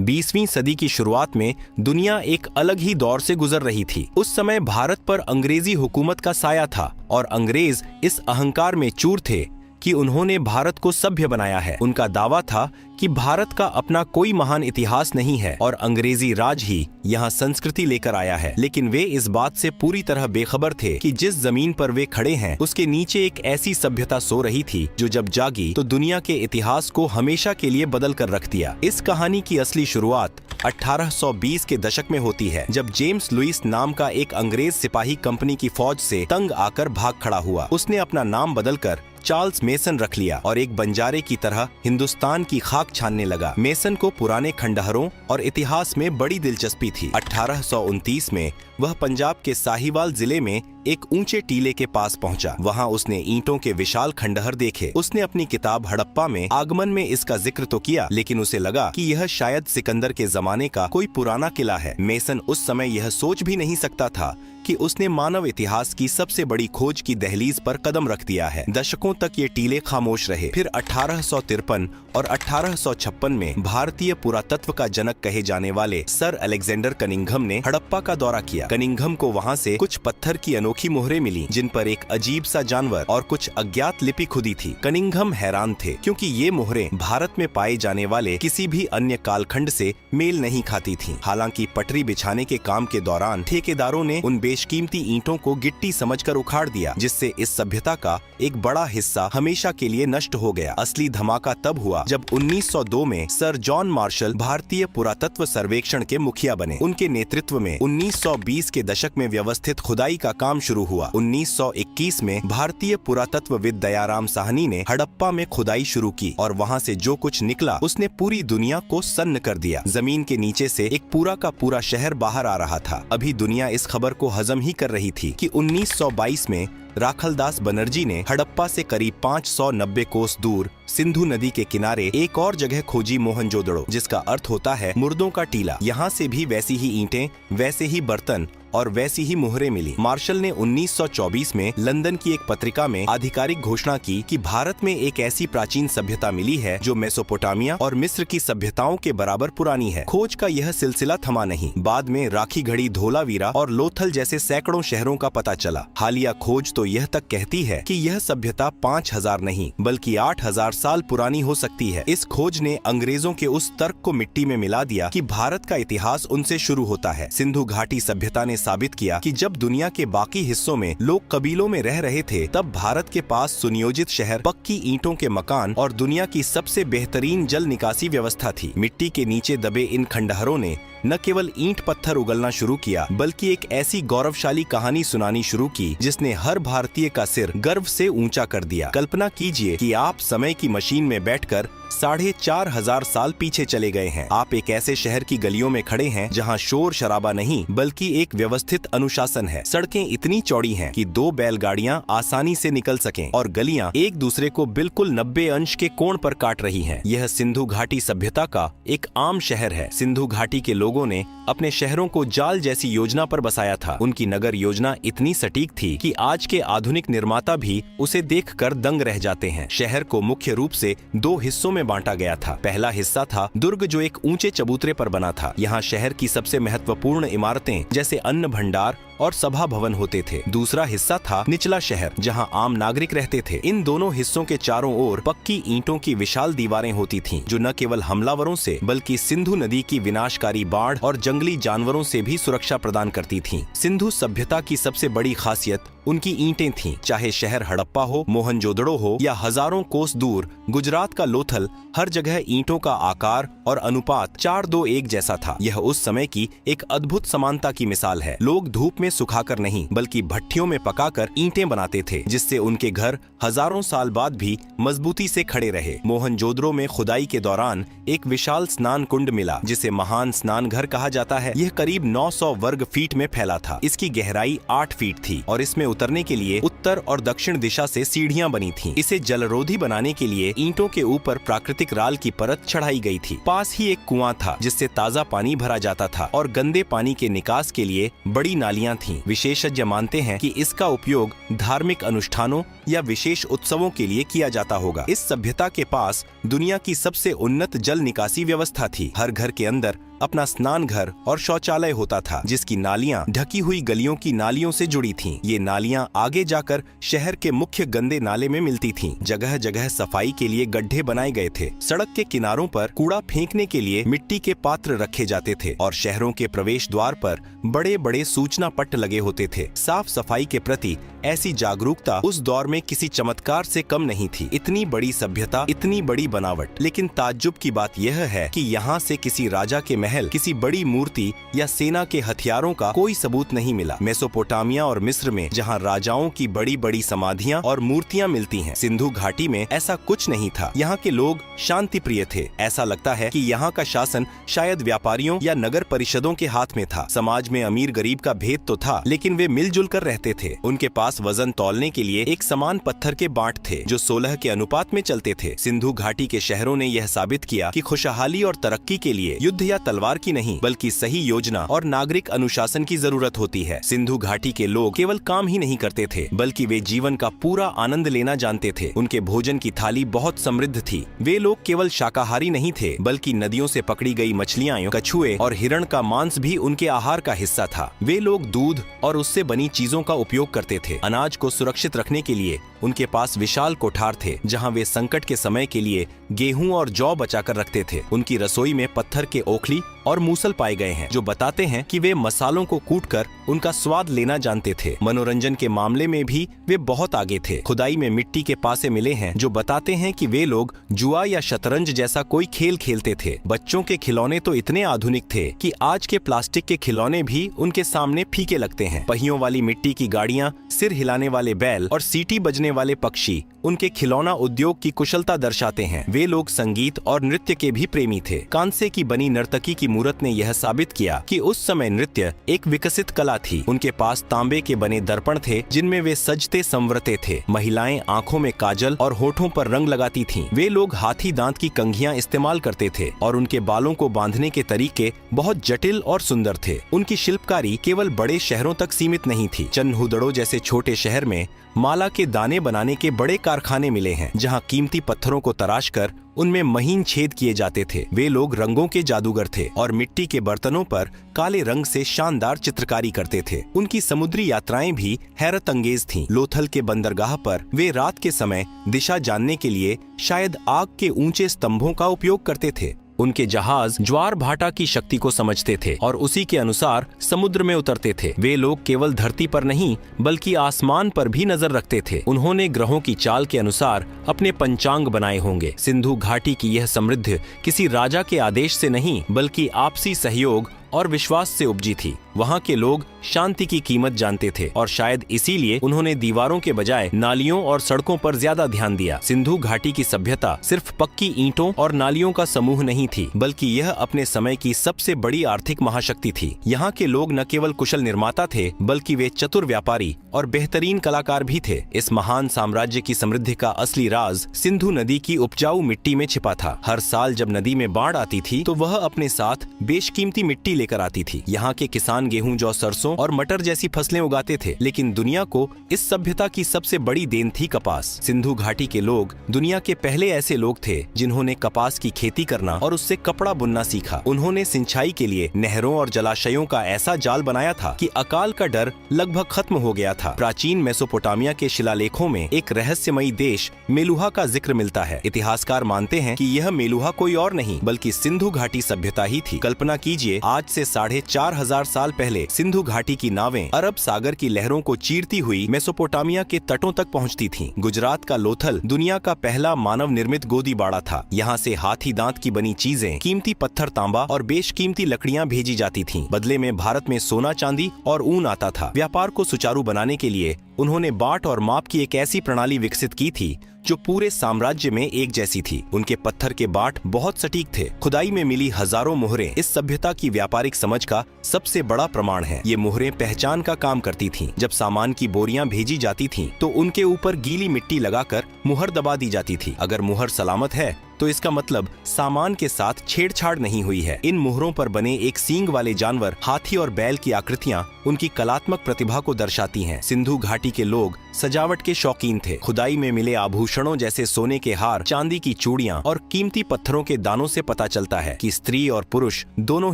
20वीं सदी की शुरुआत में दुनिया एक अलग ही दौर से गुजर रही थी। उस समय भारत पर अंग्रेजी हुकूमत का साया था और अंग्रेज इस अहंकार में चूर थे कि उन्होंने भारत को सभ्य बनाया है। उनका दावा था कि भारत का अपना कोई महान इतिहास नहीं है और अंग्रेजी राज ही यहाँ संस्कृति लेकर आया है। लेकिन वे इस बात से पूरी तरह बेखबर थे कि जिस जमीन पर वे खड़े हैं उसके नीचे एक ऐसी सभ्यता सो रही थी जो जब जागी तो दुनिया के इतिहास को हमेशा के लिए बदल कर रख दिया। इस कहानी की असली शुरुआत 1820 के दशक में होती है, जब जेम्स लुइस नाम का एक अंग्रेज सिपाही कंपनी की फौज से तंग आकर भाग खड़ा हुआ। उसने अपना नाम बदलकर चार्ल्स मेसन रख लिया और एक बंजारे की तरह हिंदुस्तान की खाक छानने लगा। मेसन को पुराने खंडहरों और इतिहास में बड़ी दिलचस्पी थी। 1829 में वह पंजाब के साहिवाल जिले में एक ऊंचे टीले के पास पहुंचा। वहां उसने ईंटों के विशाल खंडहर देखे। उसने अपनी किताब हड़प्पा में आगमन में इसका जिक्र तो किया, लेकिन उसे लगा कि यह शायद सिकंदर के जमाने का कोई पुराना किला है। मेसन उस समय यह सोच भी नहीं सकता था कि उसने मानव इतिहास की सबसे बड़ी खोज की दहलीज पर कदम रख दिया है। दशकों तक ये टीले खामोश रहे। फिर 1853 और 1856 में भारतीय पुरातत्व का जनक कहे जाने वाले सर अलेक्जेंडर कनिंघम ने हड़प्पा का दौरा किया। कनिंघम को वहां से कुछ पत्थर की अनोखी मोहरें मिली जिन पर एक अजीब सा जानवर और कुछ अज्ञात लिपि खुदी थी। कनिंघम हैरान थे क्योंकि ये मोहरें भारत में पाए जाने वाले किसी भी अन्य कालखंड से मेल नहीं खाती थीं। हालांकि पटरी बिछाने के काम के दौरान ठेकेदारों ने उन बेशकीमती ईंटों को गिट्टी समझकर उखाड़ दिया, जिससे इस सभ्यता का एक बड़ा हिस्सा हमेशा के लिए नष्ट हो गया। असली धमाका तब हुआ जब 1902 में सर जॉन मार्शल भारतीय पुरातत्व सर्वेक्षण के मुखिया बने। उनके नेतृत्व में 1920 के दशक में व्यवस्थित खुदाई का काम शुरू हुआ। 1921 में भारतीय पुरातत्वविद दयाराम साहनी ने हड़प्पा में खुदाई शुरू की और वहां से जो कुछ निकला उसने पूरी दुनिया को सन्न कर दिया। जमीन के नीचे से एक पूरा का पूरा शहर बाहर आ रहा था। अभी दुनिया इस खबर को हजम ही कर रही थी कि 1922 में राखलदास बनर्जी ने हड़प्पा से करीब 590 कोस दूर सिंधु नदी के किनारे एक और जगह खोजी, मोहनजोदड़ो, जिसका अर्थ होता है मुर्दों का टीला। यहाँ से भी वैसी ही ईंटें, वैसे ही बर्तन और वैसी ही मोहरें मिली। मार्शल ने 1924 में लंदन की एक पत्रिका में आधिकारिक घोषणा की कि भारत में एक ऐसी प्राचीन सभ्यता मिली है जो मेसोपोटामिया और मिस्र की सभ्यताओं के बराबर पुरानी है। खोज का यह सिलसिला थमा नहीं। बाद में राखीगढ़ी, धोलावीरा और लोथल जैसे सैकड़ों शहरों का पता चला। हालिया खोज तो यह तक कहती है कि यह सभ्यता 5000 नहीं बल्कि 8000 साल पुरानी हो सकती है। इस खोज ने अंग्रेजों के उस तर्क को मिट्टी में मिला दिया कि भारत का इतिहास उनसे शुरू होता है। सिंधु घाटी सभ्यता ने साबित किया कि जब दुनिया के बाकी हिस्सों में लोग कबीलों में रह रहे थे, तब भारत के पास सुनियोजित शहर, पक्की ईंटों के मकान और दुनिया की सबसे बेहतरीन जल निकासी व्यवस्था थी। मिट्टी के नीचे दबे इन खंडहरों ने न केवल ईंट पत्थर उगलना शुरू किया बल्कि एक ऐसी गौरवशाली कहानी सुनानी शुरू की जिसने हर भारतीय का सिर गर्व से ऊंचा कर दिया। कल्पना कीजिए कि आप समय की मशीन में बैठकर 4500 साल पीछे चले गए हैं। आप एक ऐसे शहर की गलियों में खड़े हैं जहां शोर शराबा नहीं बल्कि एक व्यवस्थित अनुशासन है। सड़कें इतनी चौड़ी हैं कि 2 बैलगाड़ियां आसानी से निकल सकें और गलियां एक दूसरे को बिल्कुल 90 अंश के कोण पर काट रही हैं। यह सिंधु घाटी सभ्यता का एक आम शहर है। सिंधु घाटी के लोगों ने अपने शहरों को जाल जैसी योजना पर बसाया था। उनकी नगर योजना इतनी सटीक थी कि आज के आधुनिक निर्माता भी उसे देखकर दंग रह जाते हैं। शहर को मुख्य रूप से 2 हिस्सों में बांटा गया था। पहला हिस्सा था दुर्ग, जो एक ऊंचे चबूतरे पर बना था। यहाँ शहर की सबसे महत्वपूर्ण इमारतें जैसे अन्न भंडार और सभा भवन होते थे। दूसरा हिस्सा था निचला शहर, जहां आम नागरिक रहते थे। इन दोनों हिस्सों के चारों ओर पक्की ईंटों की विशाल दीवारें होती थीं, जो न केवल हमलावरों से बल्कि सिंधु नदी की विनाशकारी बाढ़ और जंगली जानवरों से भी सुरक्षा प्रदान करती थीं। सिंधु सभ्यता की सबसे बड़ी खासियत उनकी ईंटें थीं। चाहे शहर हड़प्पा हो, मोहनजोदड़ो हो या हजारों कोस दूर गुजरात का लोथल, हर जगह ईंटों का आकार और अनुपात 4:2:1 जैसा था। यह उस समय की एक अद्भुत समानता की मिसाल है। लोग धूप में सुखाकर नहीं बल्कि भट्टियों में पकाकर ईंटें बनाते थे, जिससे उनके घर हजारों साल बाद भी मजबूती से खड़े रहे। मोहनजोदड़ो में खुदाई के दौरान एक विशाल स्नान कुंड मिला जिसे महान स्नान घर कहा जाता है। यह करीब 900 वर्ग फीट में फैला था। इसकी गहराई 8 फीट थी और इसमें उतरने के लिए उत्तर और दक्षिण दिशा से सीढ़ियां बनी थीं। इसे जलरोधी बनाने के लिए ईंटों के ऊपर प्राकृतिक राल की परत चढ़ाई गई थी। पास ही एक कुआं था जिससे ताज़ा पानी भरा जाता था और गंदे पानी के निकास के लिए बड़ी नालियां थीं। विशेषज्ञ मानते हैं कि इसका उपयोग धार्मिक अनुष्ठानों या विशेष उत्सवों के लिए किया जाता होगा। इस सभ्यता के पास दुनिया की सबसे उन्नत जल निकासी व्यवस्था थी। हर घर के अंदर अपना स्नान घर और शौचालय होता था, जिसकी नालियां ढकी हुई गलियों की नालियों से जुड़ी थीं। ये नालियां आगे जाकर शहर के मुख्य गंदे नाले में मिलती थीं। जगह जगह सफाई के लिए गड्ढे बनाए गए थे। सड़क के किनारों पर कूड़ा फेंकने के लिए मिट्टी के पात्र रखे जाते थे और शहरों के प्रवेश द्वार पर बड़े बड़े सूचना पट्ट लगे होते थे। साफ सफाई के प्रति ऐसी जागरूकता उस दौर में किसी चमत्कार से कम नहीं थी। इतनी बड़ी सभ्यता, इतनी बड़ी बनावट। लेकिन ताज्जुब की बात यह है कि यहाँ से किसी राजा के महल, किसी बड़ी मूर्ति या सेना के हथियारों का कोई सबूत नहीं मिला। मेसोपोटामिया और मिस्र में जहाँ राजाओं की बड़ी बड़ी समाधियाँ और मूर्तियाँ मिलती हैं, सिंधु घाटी में ऐसा कुछ नहीं था। यहाँ के लोग शांति प्रिय थे। ऐसा लगता है कि यहाँ का शासन शायद व्यापारियों या नगर परिषदों के हाथ में था। समाज में अमीर गरीब का भेद तो था, लेकिन वे मिलजुल कर रहते थे। उनके पास वजन तौलने के लिए एक समान पत्थर के बांट थे जो 16 के अनुपात में चलते थे। सिंधु घाटी के शहरों ने यह साबित किया कि खुशहाली और तरक्की के लिए युद्ध या तलवार की नहीं, बल्कि सही योजना और नागरिक अनुशासन की जरूरत होती है। सिंधु घाटी के लोग केवल काम ही नहीं करते थे, बल्कि वे जीवन का पूरा आनंद लेना जानते थे। उनके भोजन की थाली बहुत समृद्ध थी। वे लोग केवल शाकाहारी नहीं थे, बल्कि नदियों से पकड़ी गई मछलियां, कछुए और हिरण का मांस भी उनके आहार का हिस्सा था। वे लोग दूध और उससे बनी चीजों का उपयोग करते थे। अनाज को सुरक्षित रखने के लिए उनके पास विशाल कोठार थे, जहां वे संकट के समय के लिए गेहूं और जौ बचाकर रखते थे। उनकी रसोई में पत्थर के ओखली और मूसल पाए गए हैं, जो बताते हैं कि वे मसालों को कूटकर उनका स्वाद लेना जानते थे। मनोरंजन के मामले में भी वे बहुत आगे थे। खुदाई में मिट्टी के पासे मिले हैं जो बताते हैं कि वे लोग जुआ या शतरंज जैसा कोई खेल खेलते थे। बच्चों के खिलौने तो इतने आधुनिक थे कि आज के प्लास्टिक के खिलौने भी उनके सामने फीके लगते हैं। पहियों वाली मिट्टी की गाड़ियां, सिर हिलाने वाले बैल और सीटी बजने वाले पक्षी उनके खिलौना उद्योग की कुशलता दर्शाते हैं। वे लोग संगीत और नृत्य के भी प्रेमी थे। कांसे की बनी नर्तकी की मूर्त ने यह साबित किया कि उस समय नृत्य एक विकसित कला थी। उनके पास तांबे के बने दर्पण थे जिनमें वे सजते संवरते थे। महिलाएं आंखों में काजल और होठों पर रंग लगाती थीं। वे लोग हाथी दांत की कंघियां इस्तेमाल करते थे और उनके बालों को बांधने के तरीके बहुत जटिल और सुंदर थे। उनकी शिल्पकारी केवल बड़े शहरों तक सीमित नहीं थी। चन्हुदड़ो जैसे छोटे शहर में माला के दाने बनाने के बड़े कारखाने मिले हैं, जहां कीमती पत्थरों को तराशकर उनमें महीन छेद किए जाते थे। वे लोग रंगों के जादूगर थे और मिट्टी के बर्तनों पर काले रंग से शानदार चित्रकारी करते थे। उनकी समुद्री यात्राएं भी हैरत अंगेज थीं। लोथल के बंदरगाह पर वे रात के समय दिशा जानने के लिए शायद आग के ऊंचे स्तंभों का उपयोग करते थे। उनके जहाज ज्वार भाटा की शक्ति को समझते थे और उसी के अनुसार समुद्र में उतरते थे। वे लोग केवल धरती पर नहीं, बल्कि आसमान पर भी नजर रखते थे। उन्होंने ग्रहों की चाल के अनुसार अपने पंचांग बनाए होंगे। सिंधु घाटी की यह समृद्धि किसी राजा के आदेश से नहीं, बल्कि आपसी सहयोग और विश्वास से उपजी थी। वहाँ के लोग शांति की कीमत जानते थे और शायद इसीलिए उन्होंने दीवारों के बजाय नालियों और सड़कों पर ज्यादा ध्यान दिया। सिंधु घाटी की सभ्यता सिर्फ पक्की ईंटों और नालियों का समूह नहीं थी, बल्कि यह अपने समय की सबसे बड़ी आर्थिक महाशक्ति थी। यहाँ के लोग न केवल कुशल निर्माता थे, बल्कि वे चतुर व्यापारी और बेहतरीन कलाकार भी थे। इस महान साम्राज्य की समृद्धि का असली राज सिंधु नदी की उपजाऊ मिट्टी में छिपा था। हर साल जब नदी में बाढ़ आती थी तो वह अपने साथ बेशकीमती मिट्टी लेकर आती थी। यहाँ के किसान गेहूं, जौ, सरसों और मटर जैसी फसलें उगाते थे, लेकिन दुनिया को इस सभ्यता की सबसे बड़ी देन थी कपास। सिंधु घाटी के लोग दुनिया के पहले ऐसे लोग थे जिन्होंने कपास की खेती करना और उससे कपड़ा बुनना सीखा। उन्होंने सिंचाई के लिए नहरों और जलाशयों का ऐसा जाल बनाया था कि अकाल का डर लगभग खत्म हो गया था। प्राचीन मेसोपोटामिया के शिलालेखों में एक रहस्यमयी देश मेलुहा का जिक्र मिलता है। इतिहासकार मानते हैं कि यह मेलुहा कोई और नहीं बल्कि सिंधु घाटी सभ्यता ही थी। कल्पना कीजिए, आज से 4,500 साल पहले सिंधु घाटी की नावें अरब सागर की लहरों को चीरती हुई मेसोपोटामिया के तटों तक पहुंचती थीं। गुजरात का लोथल दुनिया का पहला मानव निर्मित गोदी बाड़ा था। यहाँ से हाथी दांत की बनी चीजें, कीमती पत्थर, तांबा और बेशकीमती लकड़ियां भेजी जाती थीं। बदले में भारत में सोना, चांदी और ऊन आता था। व्यापार को सुचारू बनाने के लिए उन्होंने बाट और माप की एक ऐसी प्रणाली विकसित की थी जो पूरे साम्राज्य में एक जैसी थी। उनके पत्थर के बाट बहुत सटीक थे। खुदाई में मिली हजारों मोहरें इस सभ्यता की व्यापारिक समझ का सबसे बड़ा प्रमाण है। ये मोहरें पहचान का काम करती थीं। जब सामान की बोरियां भेजी जाती थीं, तो उनके ऊपर गीली मिट्टी लगाकर मुहर दबा दी जाती थी। अगर मुहर सलामत है तो इसका मतलब सामान के साथ छेड़छाड़ नहीं हुई है। इन मुहरों पर बने एक सींग वाले जानवर, हाथी और बैल की आकृतियां उनकी कलात्मक प्रतिभा को दर्शाती हैं। सिंधु घाटी के लोग सजावट के शौकीन थे। खुदाई में मिले आभूषणों जैसे सोने के हार, चांदी की चूड़ियां और कीमती पत्थरों के दानों से पता चलता है कि स्त्री और पुरुष दोनों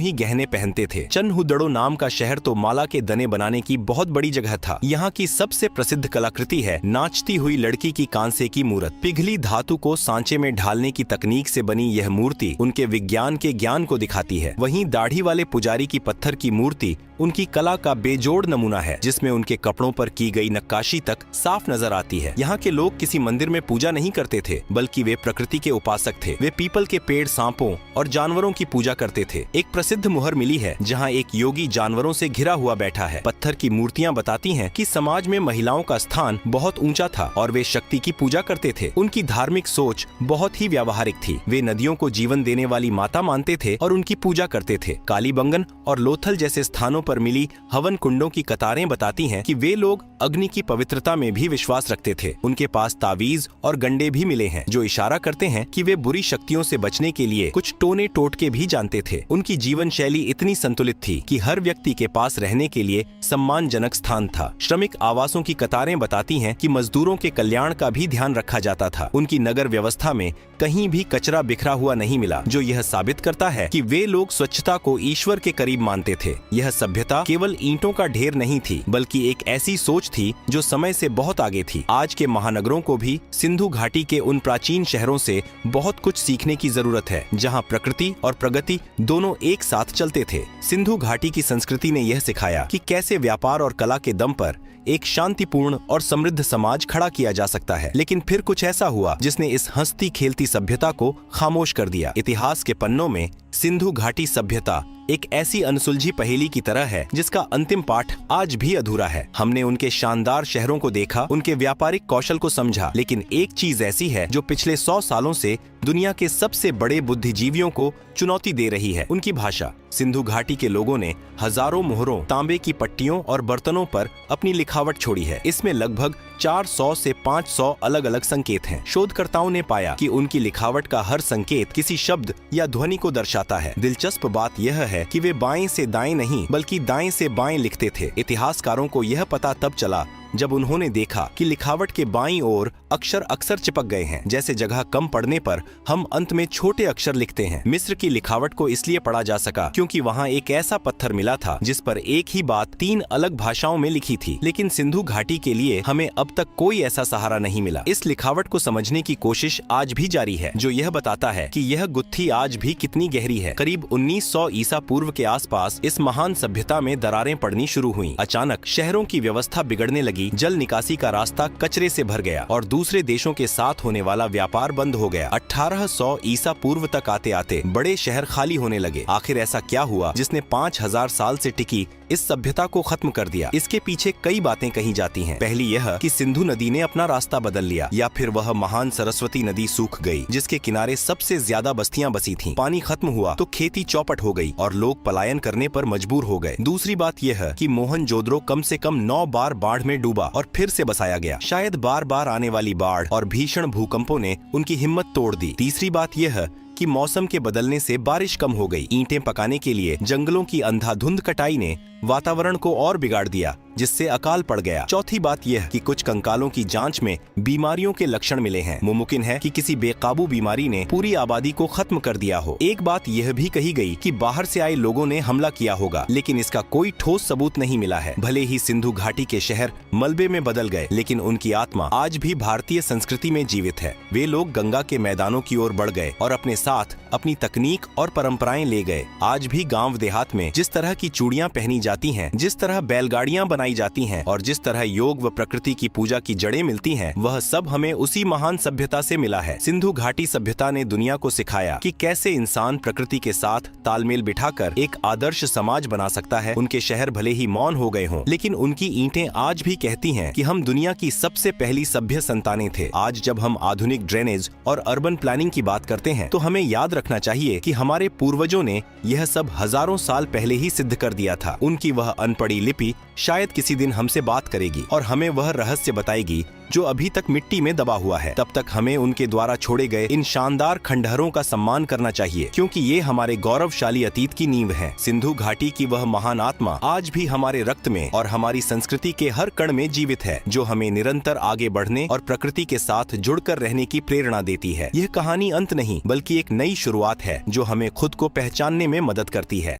ही गहने पहनते थे। चन्हुदड़ो नाम का शहर तो माला के दने बनाने की बहुत बड़ी जगह था। यहाँ की सबसे प्रसिद्ध कलाकृति है नाचती हुई लड़की की कांसे की मूर्त। पिघली धातु को सांचे में ढालने की तकनीक से बनी यह मूर्ति उनके विज्ञान के ज्ञान को दिखाती है। वहीं दाढ़ी वाले पुजारी की पत्थर की मूर्ति उनकी कला का बेजोड़ नमूना है, जिसमें उनके कपड़ों पर की गई नक्काशी तक साफ नजर आती है। यहाँ के लोग किसी मंदिर में पूजा नहीं करते थे, बल्कि वे प्रकृति के उपासक थे। वे पीपल के पेड़, सांपों और जानवरों की पूजा करते थे। एक प्रसिद्ध मुहर मिली है जहाँ एक योगी जानवरों से घिरा हुआ बैठा है। पत्थर की मूर्तियाँ बताती हैं कि समाज में महिलाओं का स्थान बहुत ऊंचा था और वे शक्ति की पूजा करते थे। उनकी धार्मिक सोच बहुत ही व्यावहारिक थी। वे नदियों को जीवन देने वाली माता मानते थे और उनकी पूजा करते थे। कालीबंगन और लोथल जैसे स्थानों पर मिली हवन कुंडों की कतारें बताती हैं कि वे लोग अग्नि की पवित्रता में भी विश्वास रखते थे। उनके पास तावीज और गंडे भी मिले हैं, जो इशारा करते हैं कि वे बुरी शक्तियों से बचने के लिए कुछ टोने टोटके भी जानते थे। उनकी जीवन शैली इतनी संतुलित थी कि हर व्यक्ति के पास रहने के लिए सम्मानजनक स्थान था। श्रमिक आवासों की कतारें बताती हैं कि मजदूरों के कल्याण का भी ध्यान रखा जाता था। उनकी नगर व्यवस्था में कहीं भी कचरा बिखरा हुआ नहीं मिला, जो यह साबित करता है कि वे लोग स्वच्छता को ईश्वर के करीब मानते थे। यह सभ्यता केवल ईंटों का ढेर नहीं थी, बल्कि एक ऐसी सोच थी जो समय से बहुत आगे थी। आज के महानगरों को भी सिंधु घाटी के उन प्राचीन शहरों से बहुत कुछ सीखने की जरूरत है, जहां प्रकृति और प्रगति दोनों एक साथ चलते थे। सिंधु घाटी की संस्कृति ने यह सिखाया कि कैसे व्यापार और कला के दम पर एक शांतिपूर्ण और समृद्ध समाज खड़ा किया जा सकता है। लेकिन फिर कुछ ऐसा हुआ जिसने इस हंसती खेलती सभ्यता को खामोश कर दिया। इतिहास के पन्नों में सिंधु घाटी सभ्यता एक ऐसी अनसुलझी पहेली की तरह है जिसका अंतिम पाठ आज भी अधूरा है। हमने उनके शानदार शहरों को देखा, उनके व्यापारिक कौशल को समझा, लेकिन एक चीज ऐसी है जो पिछले 100 सालों से दुनिया के सबसे बड़े बुद्धिजीवियों को चुनौती दे रही है, उनकी भाषा। सिंधु घाटी के लोगों ने हजारों मोहरों, तांबे की पट्टियों और बर्तनों पर अपनी लिखावट छोड़ी है। इसमें लगभग 400 से 500 अलग अलग संकेत हैं। शोधकर्ताओं ने पाया कि उनकी लिखावट का हर संकेत किसी शब्द या ध्वनि को दर्शाता है। दिलचस्प बात यह है कि वे बाएं से दाएं नहीं, बल्कि दाएं से बाएं लिखते थे। इतिहासकारों को यह पता तब चला जब उन्होंने देखा कि लिखावट के बाईं ओर अक्षर अक्सर चिपक गए हैं। जैसे जगह कम पड़ने पर हम अंत में छोटे अक्षर लिखते हैं। मिस्र की लिखावट को इसलिए पढ़ा जा सका क्योंकि वहाँ एक ऐसा पत्थर मिला था जिस पर एक ही बात 3 अलग भाषाओं में लिखी थी। लेकिन सिंधु घाटी के लिए हमें अब तक कोई ऐसा सहारा नहीं मिला। इस लिखावट को समझने की कोशिश आज भी जारी है, जो यह बताता है कि यह गुत्थी आज भी कितनी गहरी है। करीब 1900 ईसा पूर्व के आसपास इस महान सभ्यता में दरारें पड़नी शुरू हुई। अचानक शहरों की व्यवस्था बिगड़ने लगी। जल निकासी का रास्ता कचरे से भर गया और दूसरे देशों के साथ होने वाला व्यापार बंद हो गया। 1800 ईसा पूर्व तक आते आते बड़े शहर खाली होने लगे। आखिर ऐसा क्या हुआ जिसने 5000 साल से टिकी इस सभ्यता को खत्म कर दिया? इसके पीछे कई बातें कही जाती हैं। पहली यह कि सिंधु नदी ने अपना रास्ता बदल लिया, या फिर वह महान सरस्वती नदी सूख गई जिसके किनारे सबसे ज्यादा बस्तियां बसी थीं। पानी खत्म हुआ तो खेती चौपट हो गई और लोग पलायन करने पर मजबूर हो गए। दूसरी बात यह है कि मोहनजोदड़ो कम से कम 9 बार बाढ़ में डूबा और फिर से बसाया गया। शायद बार बार आने वाली बाढ़ और भीषण भूकंपों ने उनकी हिम्मत तोड़ दी। तीसरी बात यह है कि मौसम के बदलने से बारिश कम हो गई। ईंटें पकाने के लिए जंगलों की अंधाधुंध कटाई ने वातावरण को और बिगाड़ दिया, जिससे अकाल पड़ गया। चौथी बात यह कि कुछ कंकालों की जांच में बीमारियों के लक्षण मिले हैं। मुमकिन है कि किसी बेकाबू बीमारी ने पूरी आबादी को खत्म कर दिया हो। एक बात यह भी कही गई कि बाहर से आए लोगों ने हमला किया होगा, लेकिन इसका कोई ठोस सबूत नहीं मिला है। भले ही सिंधु घाटी के शहर मलबे में बदल गए, लेकिन उनकी आत्मा आज भी भारतीय संस्कृति में जीवित है। वे लोग गंगा के मैदानों की ओर बढ़ गए और अपने साथ अपनी तकनीक और परंपराएं ले गए। आज भी गाँव देहात में जिस तरह की चूड़ियां पहनी जाती हैं, जिस तरह बैलगाड़ियां बनाई जाती हैं और जिस तरह योग व प्रकृति की पूजा की जड़ें मिलती हैं, वह सब हमें उसी महान सभ्यता से मिला है। सिंधु घाटी सभ्यता ने दुनिया को सिखाया कि कैसे इंसान प्रकृति के साथ तालमेल बिठाकर एक आदर्श समाज बना सकता है। उनके शहर भले ही मौन हो गए हों, लेकिन उनकी ईंटें आज भी कहती हैं कि हम दुनिया की सबसे पहली सभ्य संतानें थे। आज जब हम आधुनिक ड्रेनेज और अर्बन प्लानिंग की बात करते हैं, तो हमें याद रखना चाहिए कि हमारे पूर्वजों ने यह सब हजारों साल पहले ही सिद्ध कर दिया था। उनकी वह अनपढ़ी लिपि शायद किसी दिन हमसे बात करेगी और हमें वह रहस्य बताएगी जो अभी तक मिट्टी में दबा हुआ है। तब तक हमें उनके द्वारा छोड़े गए इन शानदार खंडहरों का सम्मान करना चाहिए, क्योंकि ये हमारे गौरवशाली अतीत की नींव है। सिंधु घाटी की वह महान आत्मा आज भी हमारे रक्त में और हमारी संस्कृति के हर कण में जीवित है, जो हमें निरंतर आगे बढ़ने और प्रकृति के साथ जुड़कर रहने की प्रेरणा देती है। यह कहानी अंत नहीं, बल्कि एक नई शुरुआत है जो हमें खुद को पहचानने में मदद करती है।